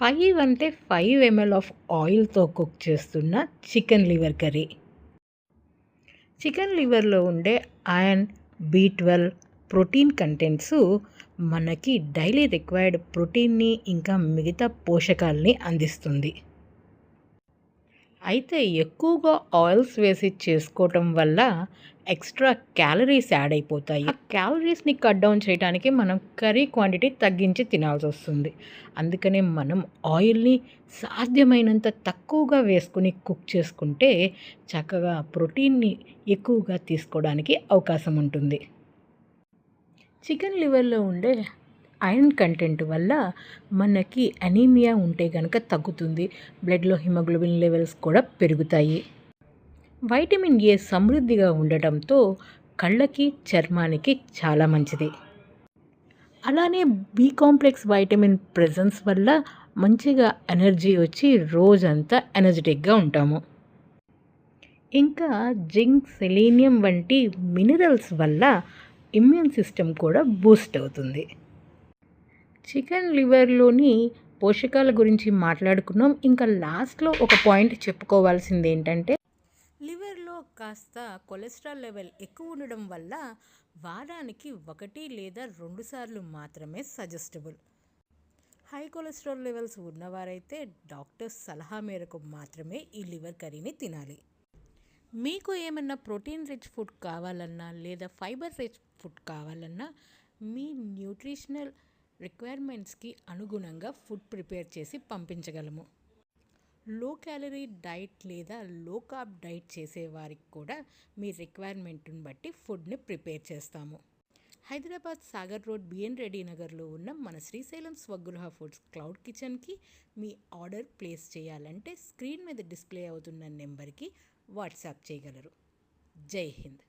5 అంటే 5 ML of ఆయిల్‌తో cook చేస్తున్న చికెన్ లివర్ కర్రీ. చికెన్ లివర్‌లో ఉండే ఐరన్, బి12 ప్రోటీన్ కంటెంట్సు మనకి డైలీ రిక్వైర్డ్ ప్రోటీన్‌ని ఇంకా మిగతా పోషకాల్ని అందిస్తుంది. అయితే ఎక్కువగా ఆయిల్స్ వేసి చేసుకోవటం వల్ల ఎక్స్ట్రా క్యాలరీస్ యాడ్ అయిపోతాయి. ఆ క్యాలరీస్‌ని కట్ డౌన్ చేయడానికి మనం కర్రీ క్వాంటిటీ తగ్గించి తినాల్సొస్తుంది. అందుకనే మనం ఆయిల్‌ని సాధ్యమైనంత తక్కువగా వేసుకొని కుక్ చేసుకుంటే చక్కగా ప్రోటీన్‌ని ఎక్కువగా తీసుకోవడానికి అవకాశం ఉంటుంది. చికెన్ లివర్‌లో ఉండే ఐరన్ కంటెంట్ వల్ల మనకి అనీమియా ఉంటే గనక తగ్గుతుంది. బ్లడ్‌లో హిమోగ్లోబిన్ లెవెల్స్ కూడా పెరుగుతాయి. వైటమిన్ ఏ సమృద్ధిగా ఉండటంతో కళ్ళకి, చర్మానికి చాలా మంచిది. అలానే బి కాంప్లెక్స్ వైటమిన్ ప్రెజెన్స్ వల్ల మంచిగా ఎనర్జీ వచ్చి రోజంతా ఎనర్జిటిక్‌గా ఉంటాము. ఇంకా జింక్, సెలీనియం వంటి మినరల్స్ వల్ల ఇమ్యూన్ సిస్టమ్ కూడా బూస్ట్ అవుతుంది. చికెన్ లివర్‌లోని పోషకాల గురించి మాట్లాడుకున్నాం. ఇంకా లాస్ట్‌లో ఒక పాయింట్ చెప్పుకోవాల్సింది ఏంటంటే, లివర్‌లో కాస్త కొలెస్ట్రాల్ లెవెల్ ఎక్కువ ఉండడం వల్ల వారానికి 1 లేదా 2 సార్లు మాత్రమే సజెస్టబుల్. హై కొలెస్ట్రాల్ లెవెల్స్ ఉన్నవారైతే డాక్టర్స్ సలహా మేరకు మాత్రమే ఈ లివర్ కర్రీని తినాలి. మీకు ఏమన్నా ప్రోటీన్ రిచ్ ఫుడ్ కావాలన్నా లేదా ఫైబర్ రిచ్ ఫుడ్ కావాలన్నా మీ న్యూట్రిషనల్ రిక్వైర్మెంట్స్కి అనుగుణంగా ఫుడ్ ప్రిపేర్ చేసి పంపించగలము. లో క్యాలరీ డైట్ లేదా లో కార్బ్ డైట్ చేసేవారికి కూడా మీ రిక్వైర్మెంట్ని బట్టి ఫుడ్ని ప్రిపేర్ చేస్తాము. హైదరాబాద్ సాగర్ రోడ్ బిఎన్ రెడ్డి నగర్లో ఉన్న మన శ్రీశైలం స్వగృహ ఫుడ్స్ క్లౌడ్ కిచెన్కి మీ ఆర్డర్ ప్లేస్ చేయాలంటే స్క్రీన్ మీద డిస్ప్లే అవుతున్న నెంబర్కి వాట్సాప్ చేయగలరు. జై హింద్.